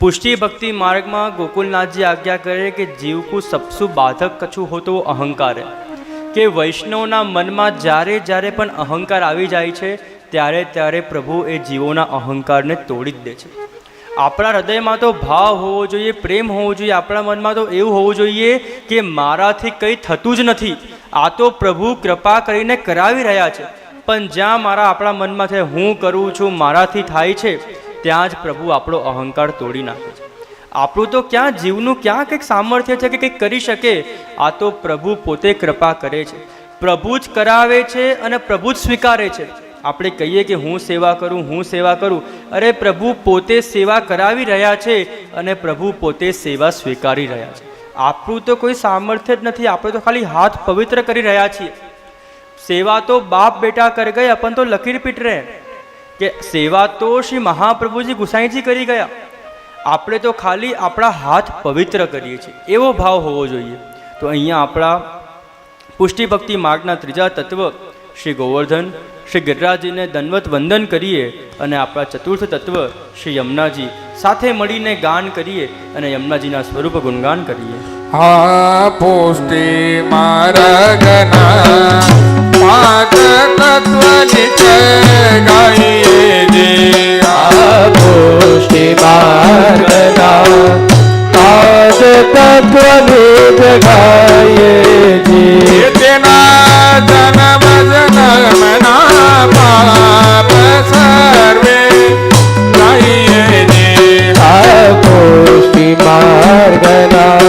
पुष्टि भक्ति मार्ग में गोकुलनाथ जी आज्ञा करे कि जीव को सबसु बाधक कछु हो तो अहंकार है कि वैष्णवना मन में जारे जारे पण अहंकार आवी जाय छे त्यारे त्यारे प्रभु ए जीवोना अहंकार ने तोड़ी दे छे। आपणा हृदय में तो भाव होवो जोईए, प्रेम होवो जोईए, आपणा मन में तो एवुं होवुं जोईए कि माराथी कंई थतुं ज नथी, आ तो प्रभु कृपा करीने करावी रह्या छे। पण ज्यां मारा आपणा मन में छे हूँ करूँ छूं, माराथी थाय छे, त्यां ज प्रभु आपणो अहंकार तोड़ी नाखे छे। આપણું તો ક્યાં જીવનું ક્યાં કંઈક સામર્થ્ય છે કે કંઈક કરી શકે? આ તો પ્રભુ પોતે કૃપા કરે છે, પ્રભુ જ કરાવે છે અને પ્રભુ જ સ્વીકારે છે। આપણે કહીએ કે હું સેવા કરું, અરે પ્રભુ પોતે સેવા કરાવી રહ્યા છે અને પ્રભુ પોતે સેવા સ્વીકારી રહ્યા છે। આપણું તો કોઈ સામર્થ્ય જ નથી, આપણે તો ખાલી હાથ પવિત્ર કરી રહ્યા છીએ। સેવા તો બાપ બેટા કરી ગયા, अपन तो લકીર પીટ રહે કે સેવા તો શ્રી મહાપ્રભુજી ગુસાઈજી કરી ગયા, આપણે તો ખાલી આપણા હાથ પવિત્ર કરીએ છીએ, એવો ભાવ હોવો જોઈએ। તો અહીંયા આપણા પુષ્ટિ ભક્તિ માર્ગના ત્રીજા તત્વ શ્રી ગોવર્ધન શ્રી गिरिराजजीને દંડવત વંદન કરીએ અને આપણા ચતુર્થ તત્વ શ્રી યમુનાજી સાથે મળીને ગાન કરીએ અને યમુનાજીના સ્વરૂપ ગુણગાન કરીએ। હા પુષ્ટિ માર્ગના પાંચ તત્વ નીચે ગાઈએ જે પુષ્ટિ માર્ગના પાંચ તત્વ નીચે ગાઈએ જે તેના જન્મ જન્મના પાપ સર્વે ગાઈએ જે પુષ્ટિ માર્ગના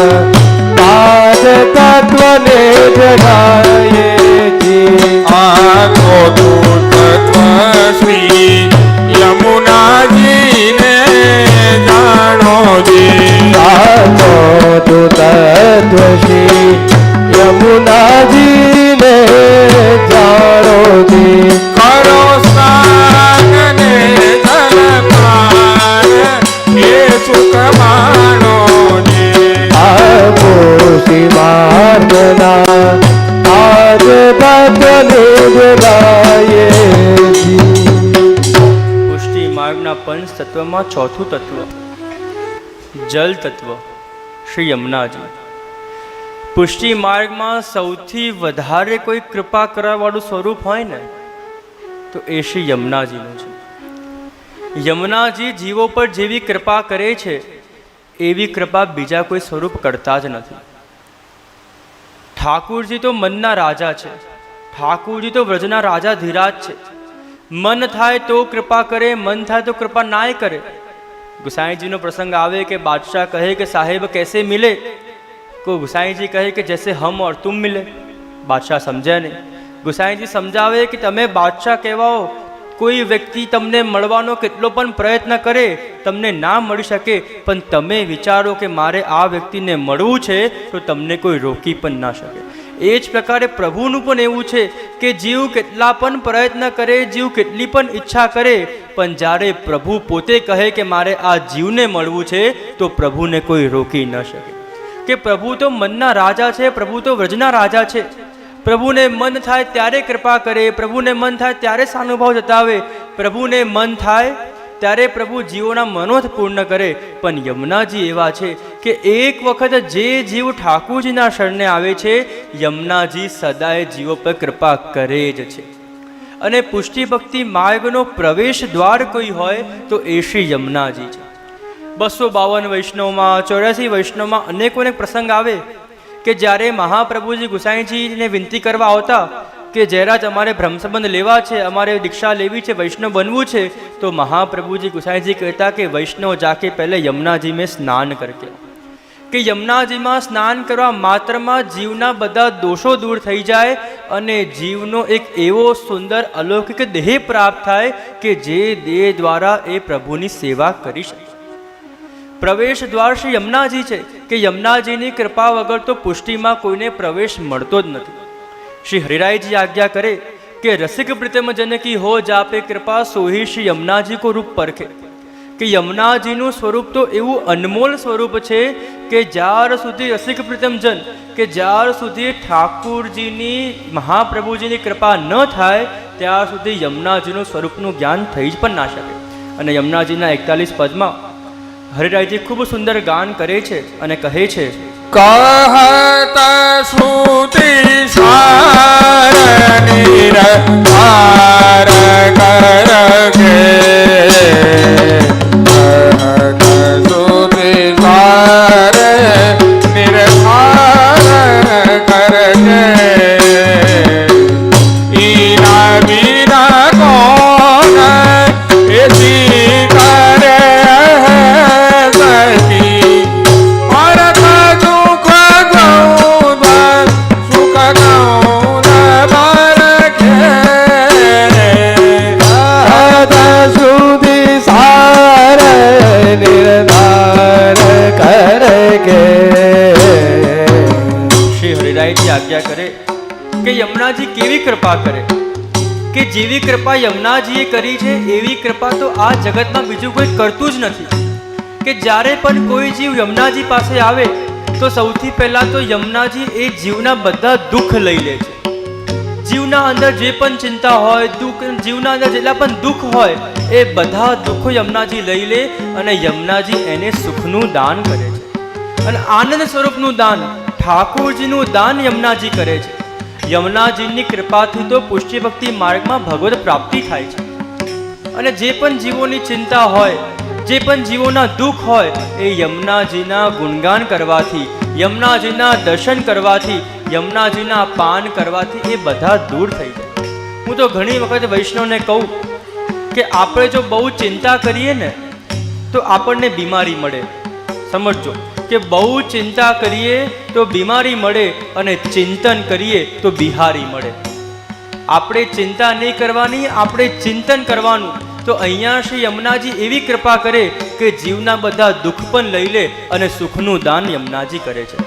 પાંચ તત્વ નીચે ગાઈએ જે આ ચોથું તત્વ શ્રી યમુનાજી ને જાણો જે ચોથું તત્વ શ્રી યમુનાજી ને જાણો જે કરો સ્નાન ને જલપાન એ સુખ માણો જે પુષ્ટિ માર્ગના આજ તત્વ નીચે ગાઈએ જી। પુષ્ટિ માર્ગના પંચ તત્વમાં ચોથું તત્વ જલ તત્વ શ્રી યમુનાજી। પુષ્ટિ માર્ગમાં સૌથી વધારે કોઈ કૃપા કરવાવાળું સ્વરૂપ હોય ને તો એ શ્રી યમુનાજીનું છે। યમુનાજી જીવો પર જેવી કૃપા કરે છે એવી કૃપા બીજા કોઈ સ્વરૂપ કરતા જ નથી। ઠાકુરજી તો મનના રાજા છે, ઠાકુરજી તો વ્રજના રાજા ધીરાજ છે। મન થાય તો કૃપા કરે, મન થાય તો કૃપા નાય કરે। गुसाई नो प्रसंग आवे कि बादशाह कहे कि साहेब कैसे मिले, को गुसाई जी कहे कि जैसे हम और तुम मिले। बादशाह समझे नहीं। गुसाई जी समझावे कि तमे बादशाह कहवाओ, कोई व्यक्ति तमने मळवानो केटलो पण प्रयत्न करे तमने ना मळी शके, पण तमे विचारो कि मारे आ व्यक्तिने मळवुं छे तो तमने कोई रोकी पण ना शके। ए ज प्रकारे प्रभुनुं पण एवुं छे कि जीव केटला पण प्रयत्न करे, जीव केटली पण इच्छा करे, पण ज्यारे प्रभु पोते कहे कि मारे आ जीवने मळवुं छे तो प्रभुने कोई रोकी न शके। कि प्रभु तो मनना राजा छे, प्रभु तो व्रजना राजा छे। प्रभुने मन थाय त्यारे कृपा करे, प्रभुने मन थाय त्यारे सानुभाव जतावे, प्रभुने मन थाय त्यारे प्रभु जीवोना मनोरथ पूर्ण करे। पण यमुनाजी एवा छे कि एक वखत जे जीव ठाकुरजीना शरणे आवे छे, यमुनाजी सदाय जीवो पर कृपा करे ज छे। अने पुष्टि भक्ति मार्गनो प्रवेश द्वार कोई होय तो ए श्री यमुनाजी छे। 252 वैष्णवमां 84 वैष्णवमां अनेको अनेक प्रसंग आवे कि જ્યારે મહાપ્રભુજી ગુસાઈજીને વિનંતી કરવા આવતા કે જયરાજ અમારે બ્રહ્મસંબંધ લેવા છે, અમારે દીક્ષા લેવી છે, વૈષ્ણવ બનવું છે, તો મહાપ્રભુજી ગુસાઈજી કહેતા કે વૈષ્ણવ જાકે પહેલે યમુનાજી મેં સ્નાન કરકે, કે યમુનાજીમાં સ્નાન કરવા માત્રમાં જીવના બધા દોષો દૂર થઈ જાય અને જીવનો એક એવો સુંદર અલૌકિક દેહ પ્રાપ્ત થાય કે જે દેહ દ્વારા એ પ્રભુની સેવા કરી શકે। प्रवेश द्वार श्री यमुनाजी है कि यमुनाजी कृपा वगर तो पुष्टि में कोईने प्रवेश मळतो ज नथी। श्री हरिराय जी आज्ञा करे कि रसिक प्रीतम जन की हो जापे कृपा, सोही श्री यमुनाजी को रूप परखे। कि यमुनाजीनु स्वरूप तो एवं अनमोल स्वरूप है कि ज्यार सुधी रसिक प्रीतम जन के ज्यार सुधी ठाकुरजीनी महाप्रभुजीनी कृपा न थाय त्यार सुधी यमुनाजीनु स्वरूपनु ज्ञान थई ज पण ना शके। अने यमुनाजीना 41 पद में હરિરાયજી ખૂબ સુંદર ગાન કરે છે અને કહે છે, કહત શ્રુતિ સાર નિરધાર કરકે, કહત શ્રુતિ સાર નિરધાર કરકે, ઈના વિના કોણ એસી કરે સખી, ભરત સુખ ગૌદ સુખ ગૌદ ભરખે, કહત શ્રુતિ સાર નિરધાર કરકે. શ્રી હરિરાયજી આજ્ઞા કરે કે યમુનાજી કેવી કૃપા કરે, કે જેવી કૃપા યમુનાજીએ કરી છે એવી કૃપા તો આ જગતમાં બીજું કોઈ કરતું જ નથી. કે જ્યારે પણ કોઈ જીવ યમુનાજી પાસે આવે તો સૌથી પહેલા તો યમુનાજી એ જીવના બધા દુઃખ લઈ લે છે. જીવના અંદર જે પણ ચિંતા હોય, દુઃખ, જીવના અંદર જેટલા પણ દુઃખ હોય એ બધા દુઃખો યમુનાજી લઈ લે અને યમુનાજી એને સુખનું દાન કરે છે. અને આનંદ સ્વરૂપનું દાન, ઠાકોરજીનું દાન યમુનાજી કરે છે. યમુનાજીની કૃપાથી તો પુષ્ટિ ભક્તિ માર્ગમાં ભગવત પ્રાપ્તિ થાય છે. અને જે પણ જીવોની ચિંતા હોય, જે પણ જીવોના દુઃખ હોય એ યમુનાજીના ગુણગાન કરવાથી, યમુનાજીના દર્શન કરવાથી, યમુનાજીના પાન કરવાથી એ બધા દૂર થઈ જાય. હું તો ઘણી વખત વૈષ્ણવને કહું કે આપણે જો બહુ ચિંતા કરીએ ને તો આપણને બીમારી મળે. સમજજો કે બહુ ચિંતા કરીએ તો બીમારી મળે અને ચિંતન કરીએ તો બિહારી મળે. આપણે ચિંતા નહીં કરવાની, આપણે ચિંતન કરવાનું. તો અહીંયા શ્રી યમુનાજી એવી કૃપા કરે કે જીવના બધા દુઃખ પણ લઈ લે અને સુખનું દાન યમુનાજી કરે છે.